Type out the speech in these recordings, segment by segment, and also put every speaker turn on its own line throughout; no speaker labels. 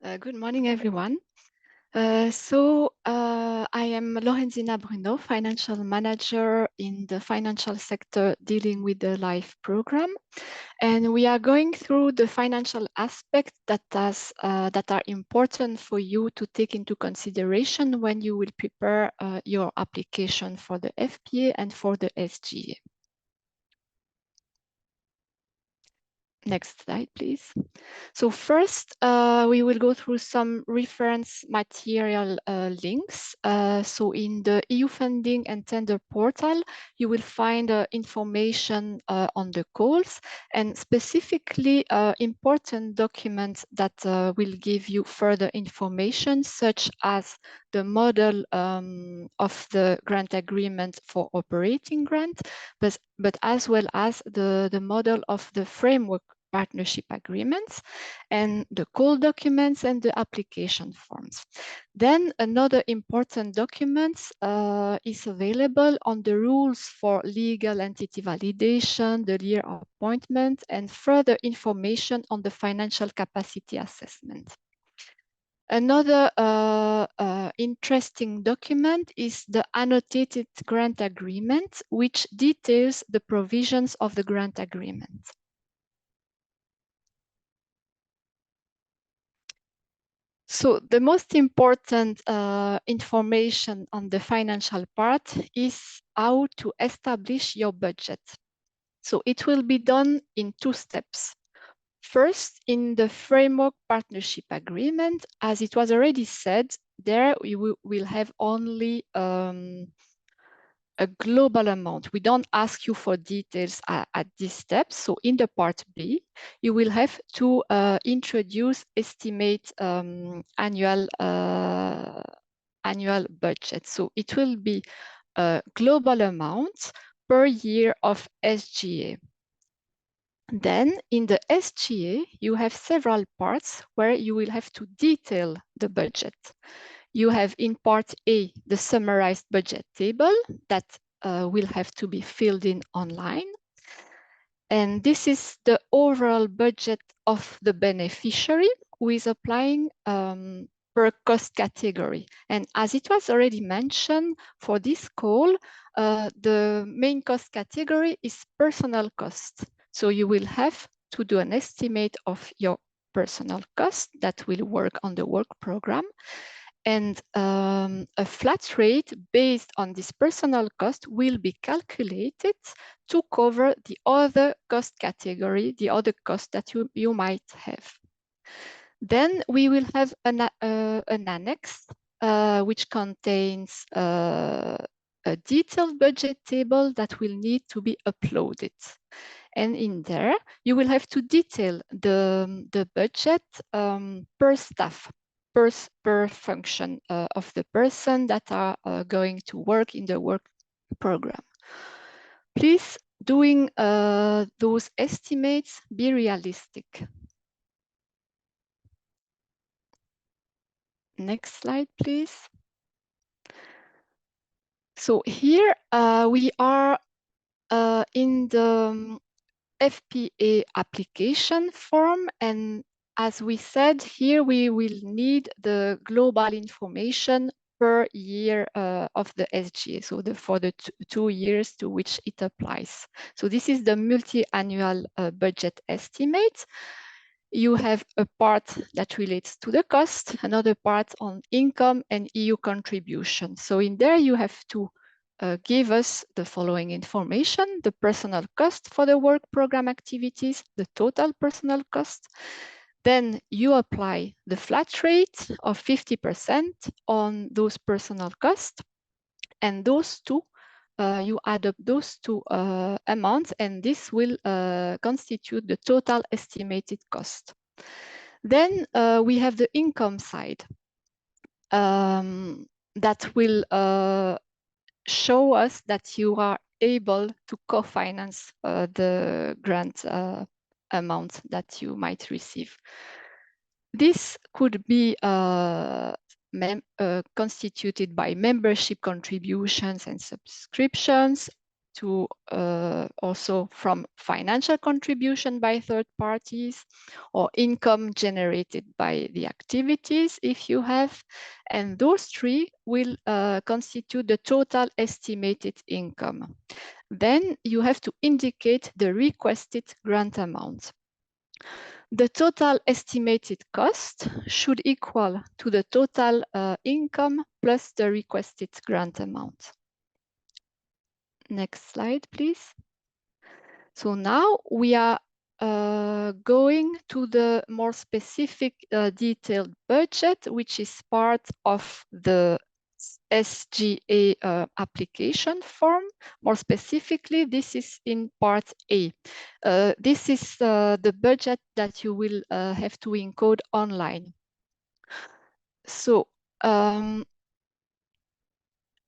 Good morning, everyone. I am Lorenzina Bruno, Financial Manager in the financial sector dealing with the LIFE program. And we are going through the financial aspects that are important for you to take into consideration when you will prepare your application for the FPA and for the SGA. Next slide, please. So first, we will go through some reference material links. So in the EU funding and tender portal, you will find information on the calls and specifically important documents that will give you further information, such as the model of the grant agreement for operating grant, but as well as the model of the framework partnership agreements and the call documents and the application forms. Then another important document is available on the rules for legal entity validation, the year appointment, and further information on the financial capacity assessment. Another interesting document is the annotated grant agreement, which details the provisions of the grant agreement. So the most important information on the financial part is how to establish your budget. So it will be done in 2 steps. First, in the framework partnership agreement, as it was already said, there we will have only a global amount. We don't ask you for details at this step. So in the part B, you will have to introduce estimate annual budget. So it will be a global amount per year of SGA. Then in the SGA, you have several parts where you will have to detail the budget. You have in part A, the summarized budget table that will have to be filled in online. And this is the overall budget of the beneficiary who is applying per cost category. And as it was already mentioned for this call, the main cost category is personal cost. So you will have to do an estimate of your personal cost that will work on the work program. And a flat rate based on this personal cost will be calculated to cover the other cost category, the other cost that you might have. Then we will have an annex which contains a detailed budget table that will need to be uploaded. And in there, you will have to detail the budget per staff, per function of the person that are going to work in the work program. Please, doing those estimates, be realistic. Next slide, please. So here we are in the FPA application form, and as we said, here we will need the global information per year of the SGA, so for the 2 years to which it applies. So this is the multi-annual budget estimate. You have a part that relates to the cost, another part on income and EU contribution. So in there you have to give us the following information: the personal cost for the work program activities, the total personal cost. Then you apply the flat rate of 50% on those personal costs, and those two, you add up those two amounts, and this will constitute the total estimated cost. Then we have the income side that will show us that you are able to co-finance the grant amount that you might receive. This could be constituted by membership contributions and subscriptions to also from financial contribution by third parties or income generated by the activities if you have. And those three will constitute the total estimated income. Then you have to indicate the requested grant amount. The total estimated cost should equal to the total income plus the requested grant amount. Next slide, please. So now we are going to the more specific detailed budget, which is part of the SGA application form. More specifically, this is in part A. This is the budget that you will have to encode online. So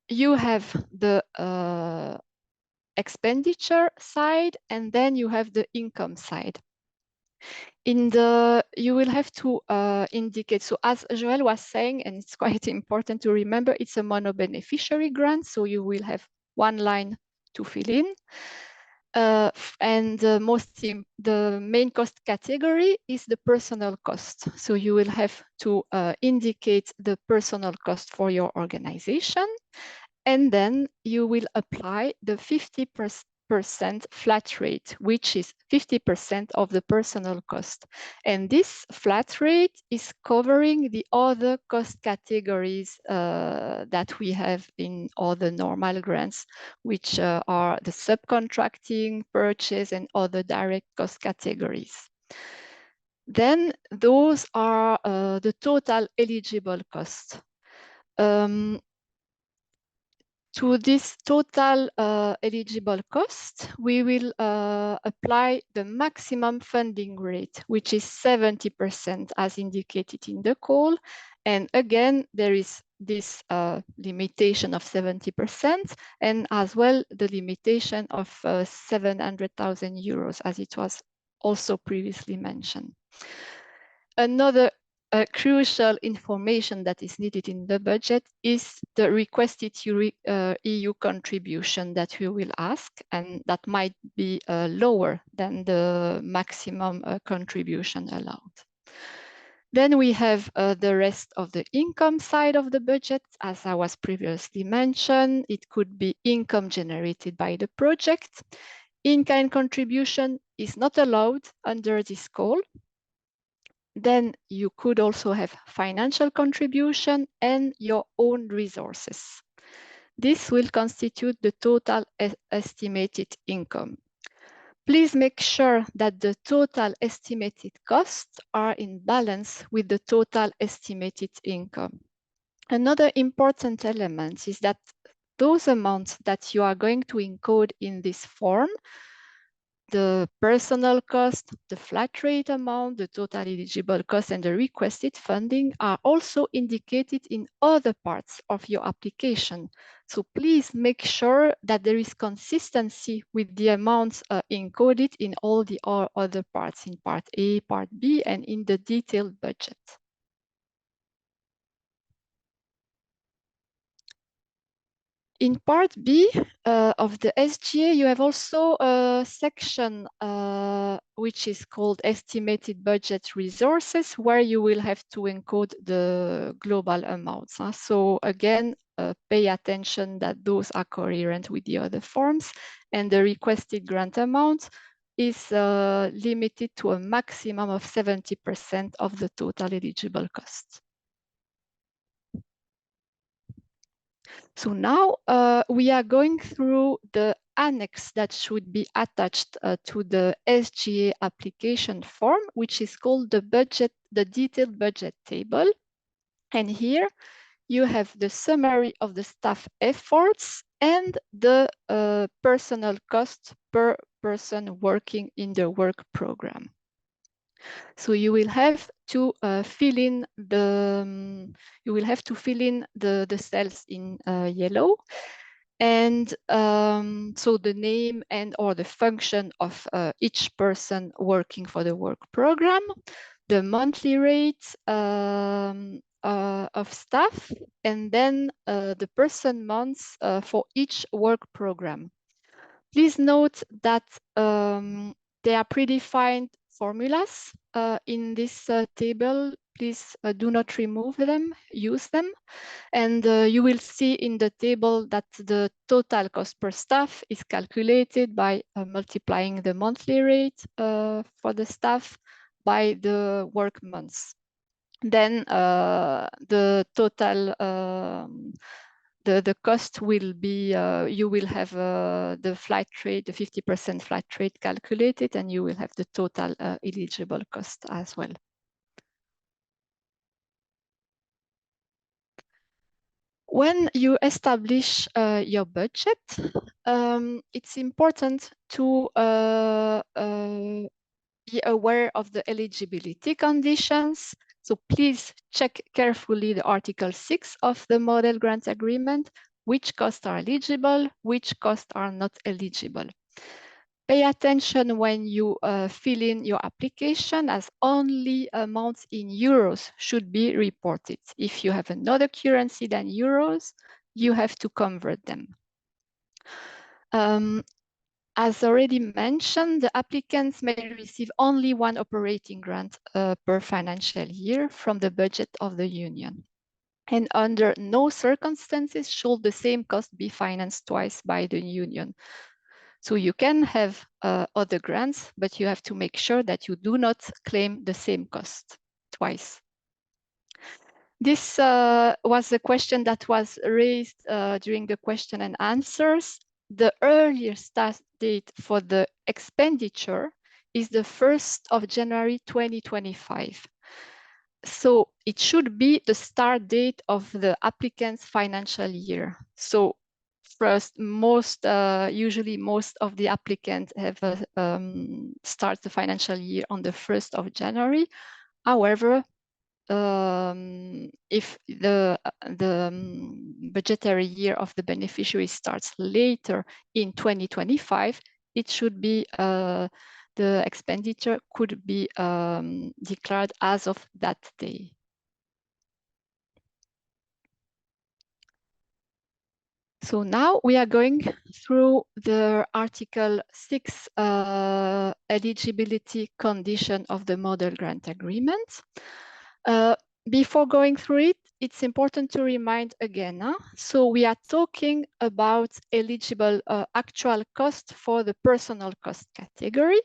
you have the expenditure side, and then you have the income side. You will have to indicate, so as Joël was saying, and it's quite important to remember, it's a mono-beneficiary grant, so you will have one line to fill in. And the main cost category is the personal cost. So you will have to indicate the personal cost for your organization. And then you will apply the 50% flat rate, which is 50% of the personal cost. And this flat rate is covering the other cost categories that we have in all the normal grants, which are the subcontracting, purchase, and other direct cost categories. Then those are the total eligible costs. To this total eligible cost, we will apply the maximum funding rate, which is 70% as indicated in the call. And again, there is this limitation of 70% and as well the limitation of 700,000 euros as it was also previously mentioned. Another crucial information that is needed in the budget is the requested EU contribution that we will ask, and that might be lower than the maximum contribution allowed. Then we have the rest of the income side of the budget. As I was previously mentioned, it could be income generated by the project. In-kind contribution is not allowed under this call. Then you could also have financial contribution and your own resources. This will constitute the total estimated income. Please make sure that the total estimated costs are in balance with the total estimated income. Another important element is that those amounts that you are going to encode in this form, the personal cost, the flat rate amount, the total eligible cost, and the requested funding are also indicated in other parts of your application. So please make sure that there is consistency with the amounts encoded in all the other parts, in part A, part B, and in the detailed budget. In part B of the SGA, you have also a section which is called Estimated Budget Resources, where you will have to encode the global amounts. So again, pay attention that those are coherent with the other forms, and the requested grant amount is limited to a maximum of 70% of the total eligible costs. So now we are going through the annex that should be attached to the SGA application form, which is called the detailed budget table. And here you have the summary of the staff efforts and the personal cost per person working in the work program. So you will have to fill in the cells in yellow, and so the name and or the function of each person working for the work program, the monthly rate of staff, and then the person months for each work program. Please note that there are predefined formulas in this table. Please do not remove them, use them. And you will see in the table that the total cost per staff is calculated by multiplying the monthly rate for the staff by the work months. Then the total the cost will be, you will have the flight rate, the 50% flight rate calculated, and you will have the total eligible cost as well. When you establish your budget, it's important to be aware of the eligibility conditions. So please check carefully the Article 6 of the Model Grant Agreement, which costs are eligible, which costs are not eligible. Pay attention when you fill in your application, as only amounts in euros should be reported. If you have another currency than euros, you have to convert them. As already mentioned, the applicants may receive only one operating grant per financial year from the budget of the union. And under no circumstances should the same cost be financed twice by the union. So you can have other grants, but you have to make sure that you do not claim the same cost twice. This was a question that was raised during the question and answers. The earliest start date for the expenditure is the 1st of January 2025. So it should be the start date of the applicant's financial year. So first, usually most of the applicants have start the financial year on the 1st of January. However, if the budgetary year of the beneficiary starts later in 2025, it should be the expenditure could be declared as of that day. So now we are going through the Article 6 eligibility condition of the Model Grant Agreement. Before going through it, it's important to remind again. So we are talking about eligible actual cost for the personal cost category.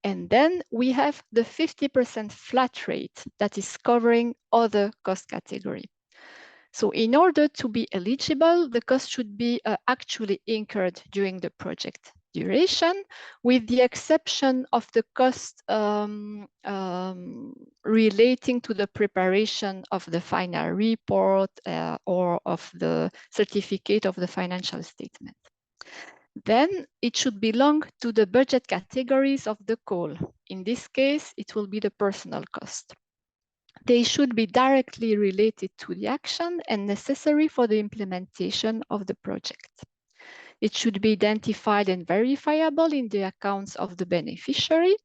And then we have the 50% flat rate that is covering other cost category. So in order to be eligible, the cost should be actually incurred during the project duration, with the exception of the cost relating to the preparation of the final report or of the certificate of the financial statement. Then it should belong to the budget categories of the call. In this case, it will be the personal cost. They should be directly related to the action and necessary for the implementation of the project. It should be identified and verifiable in the accounts of the beneficiary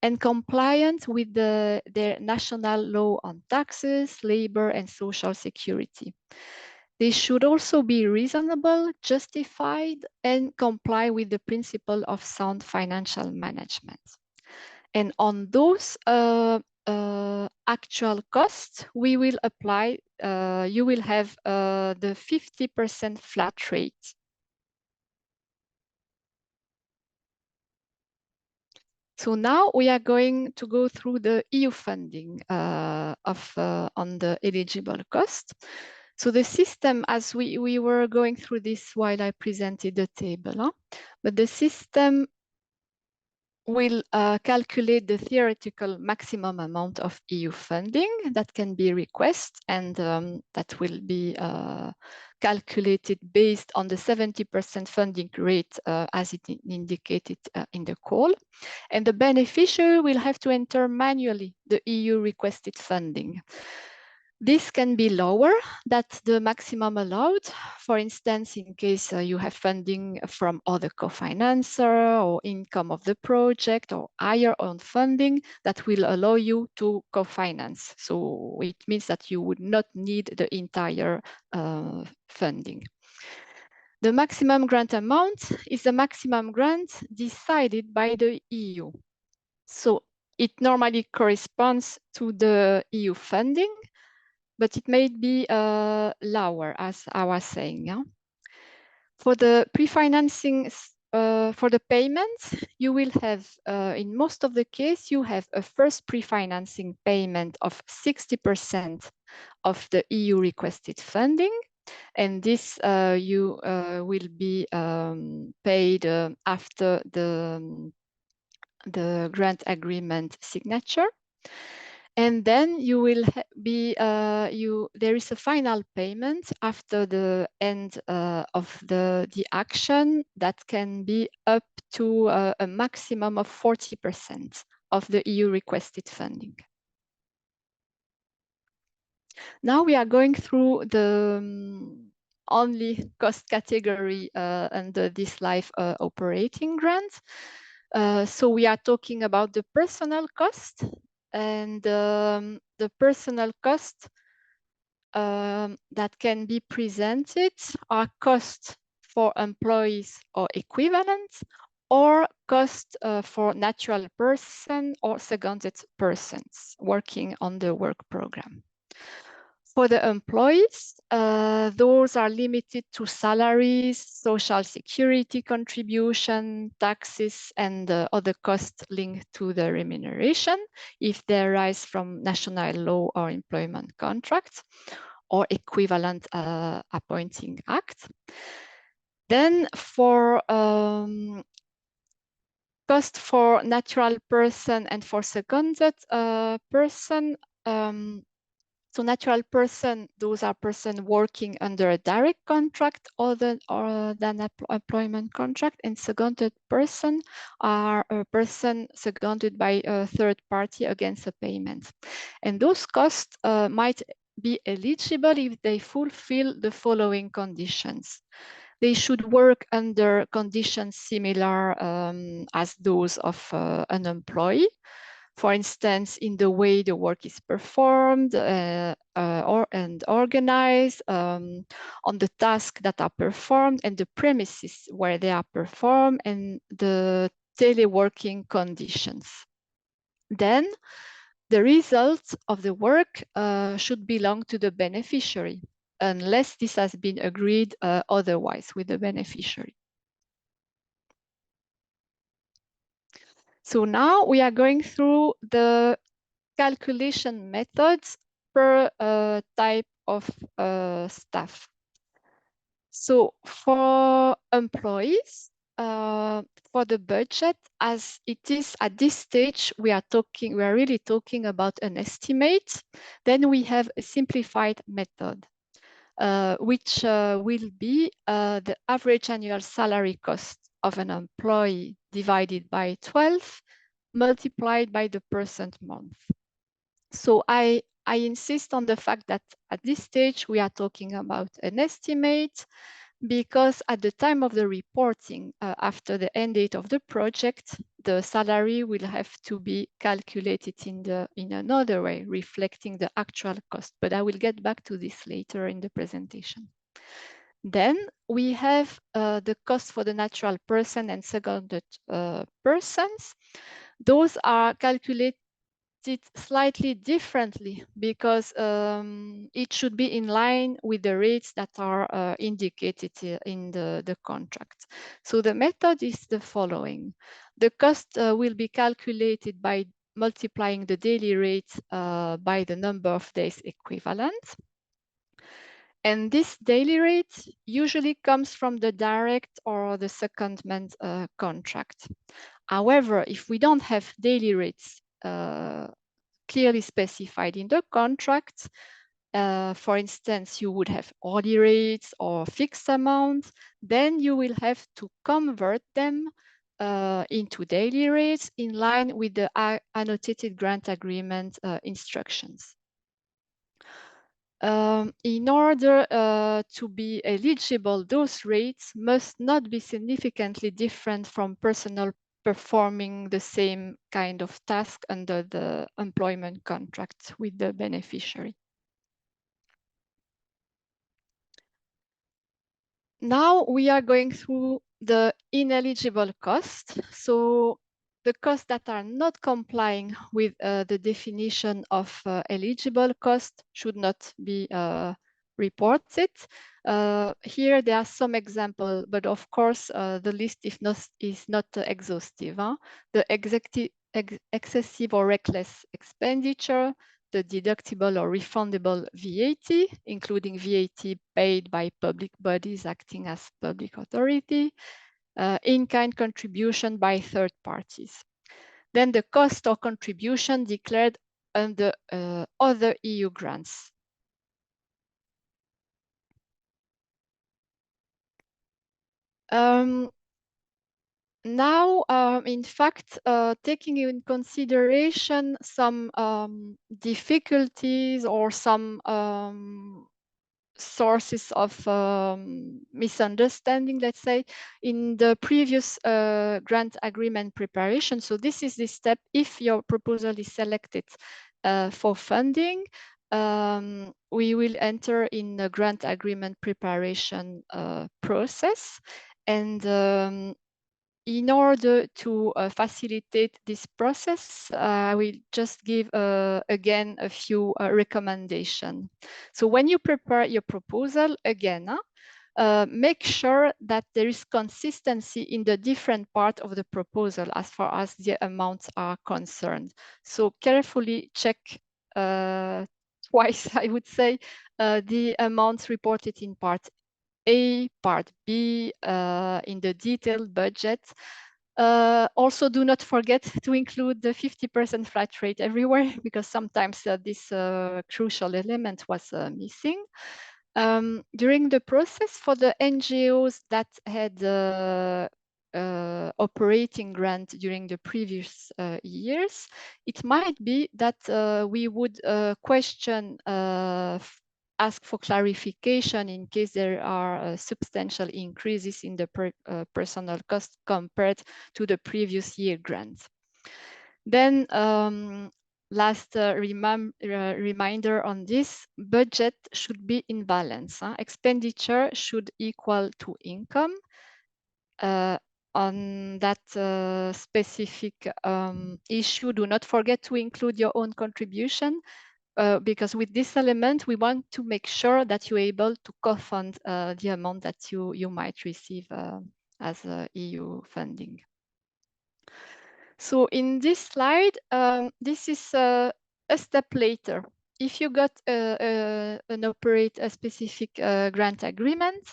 and compliant with their national law on taxes, labor, and social security. They should also be reasonable, justified, and comply with the principle of sound financial management. And on those actual costs, we will apply, you will have the 50% flat rate. So now we are going to go through the EU funding on the eligible cost. So the system, as we were going through this while I presented the table, but the system will calculate the theoretical maximum amount of EU funding that can be requested, and that will be calculated based on the 70% funding rate as it indicated in the call. And the beneficiary will have to enter manually the EU requested funding. This can be lower than the maximum allowed. For instance, in case you have funding from other co-financer or income of the project or higher own funding that will allow you to co-finance. So it means that you would not need the entire funding. The maximum grant amount is the maximum grant decided by the EU. So it normally corresponds to the EU funding, but it may be lower, as I was saying. Yeah? For the pre-financing, for the payments, you will have, in most of the case, you have a first pre-financing payment of 60% of the EU requested funding. And this you will be paid after the grant agreement signature. And then you will be, there is a final payment after the end of the action that can be up to a maximum of 40% of the EU requested funding. Now we are going through the only cost category under this LIFE operating grant. So we are talking about the personnel cost, and the personnel cost that can be presented are costs for employees or equivalent, or cost for natural person or seconded persons working on the work program. For the employees, those are limited to salaries, social security contribution, taxes, and other costs linked to the remuneration if they arise from national law or employment contracts or equivalent appointing act. Then for cost for natural person and for seconded person, so natural person, those are person working under a direct contract than employment contract, and seconded person are a person seconded by a third party against a payment. And those costs might be eligible if they fulfill the following conditions. They should work under conditions similar as those of an employee. For instance, in the way the work is performed and organized, on the tasks that are performed and the premises where they are performed, and the teleworking conditions. Then the results of the work should belong to the beneficiary, unless this has been agreed otherwise with the beneficiary. So now we are going through the calculation methods per type of staff. So for employees, for the budget, as it is at this stage, we are really talking about an estimate. Then we have a simplified method, which will be the average annual salary cost of an employee divided by 12, multiplied by the percent month. So I insist on the fact that at this stage, we are talking about an estimate, because at the time of the reporting, after the end date of the project, the salary will have to be calculated in another way, reflecting the actual cost. But I will get back to this later in the presentation. Then we have the cost for the natural person and seconded persons. Those are calculated slightly differently, because it should be in line with the rates that are indicated in the contract. So the method is the following. The cost will be calculated by multiplying the daily rate by the number of days equivalent. And this daily rate usually comes from the direct or the secondment contract. However, if we don't have daily rates clearly specified in the contract, for instance, you would have hourly rates or fixed amounts, then you will have to convert them into daily rates in line with the annotated grant agreement instructions. In order to be eligible, those rates must not be significantly different from personnel performing the same kind of task under the employment contract with the beneficiary. Now we are going through the ineligible costs. So the costs that are not complying with the definition of eligible cost should not be reported. Here there are some examples, but of course the list is not exhaustive. The excessive or reckless expenditure, the deductible or refundable VAT, including VAT paid by public bodies acting as public authority, in-kind contribution by third parties. Then the cost or contribution declared under other EU grants. Now, in fact, taking in consideration some difficulties or some sources of misunderstanding, let's say, in the previous grant agreement preparation. So this is the step if your proposal is selected for funding. We will enter in the grant agreement preparation process. And in order to facilitate this process, I will just give again a few recommendations. So when you prepare your proposal, again, make sure that there is consistency in the different part of the proposal as far as the amounts are concerned. So carefully check twice, I would say, the amounts reported in part A, part B, in the detailed budget. Also, do not forget to include the 50% flat rate everywhere, because sometimes this crucial element was missing. During the process, for the NGOs that had operating grant during the previous years, it might be that we would question ask for clarification in case there are substantial increases in the personnel cost compared to the previous year grants. Then last reminder on this, budget should be in balance. Expenditure should equal to income. On that specific issue, do not forget to include your own contribution. Because with this element, we want to make sure that you're able to co-fund the amount that you might receive as EU funding. So in this slide, this is a step later. If you got a specific grant agreement,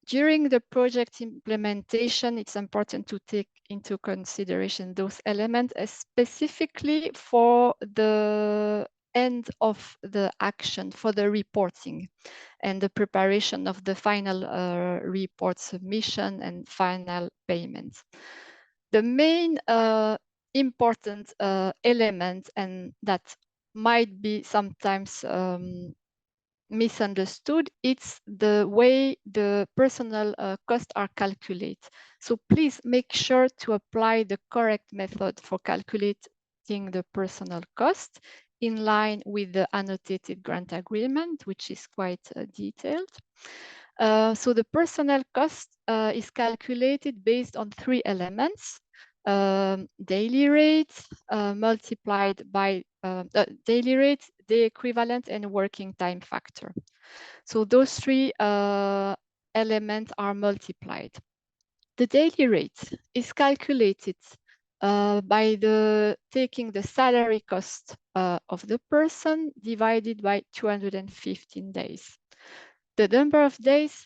during the project implementation, it's important to take into consideration those elements, specifically for the end of the action, for the reporting and the preparation of the final report submission and final payments. The main important element, and that might be sometimes misunderstood, it's the way the personnel costs are calculated. So please make sure to apply the correct method for calculating the personnel cost in line with the annotated grant agreement, which is quite detailed. So the personnel cost is calculated based on 3 elements. Daily rate multiplied by daily rate, the equivalent, and working time factor. So those 3 elements are multiplied. The daily rate is calculated by taking the salary cost of the person divided by 215 days. The number of days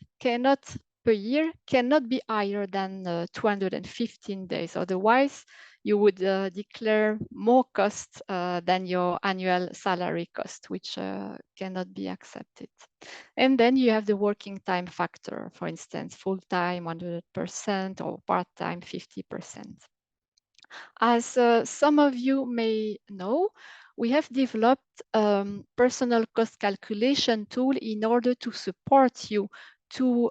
per year cannot be higher than 215 days. Otherwise, you would declare more costs than your annual salary cost, which cannot be accepted. And then you have the working time factor, for instance, full-time 100% or part-time 50%. As some of you may know, we have developed personal cost calculation tool in order to support you to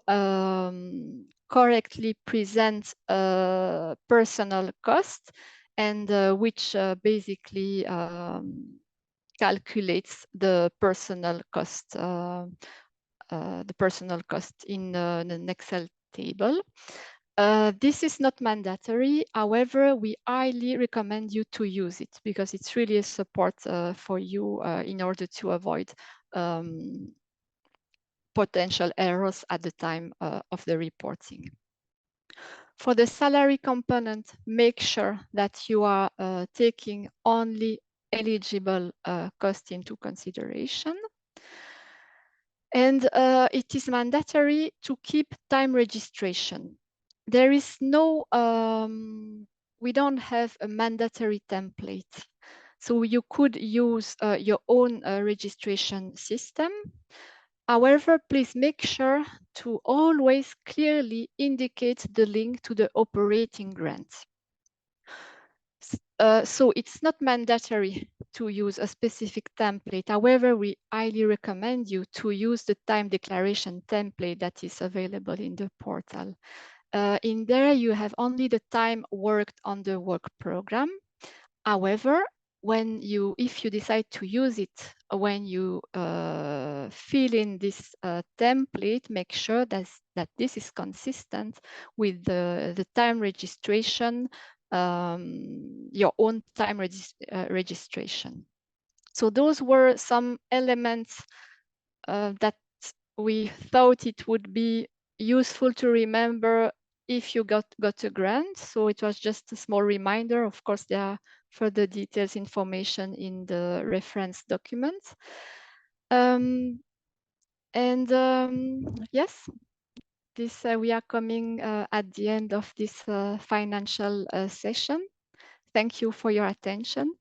correctly present personal cost, and which basically calculates the personal cost the personal cost in an Excel table. This is not mandatory. However, we highly recommend you to use it because it's really a support for you in order to avoid potential errors at the time of the reporting. For the salary component, make sure that you are taking only eligible cost into consideration. And it is mandatory to keep time registration. There is no, we don't have a mandatory template. So you could use your own registration system. However, please make sure to always clearly indicate the link to the operating grant. So it's not mandatory to use a specific template. However, we highly recommend you to use the time declaration template that is available in the portal. In there, you have only the time worked on the work program. However, if you decide to use it, when you fill in this template, make sure that this is consistent with the time registration, your own time registration. So those were some elements that we thought it would be useful to remember if you got a grant. So it was just a small reminder. Of course, there are further details, information in the reference document. Yes, this we are coming at the end of this financial session. Thank you for your attention.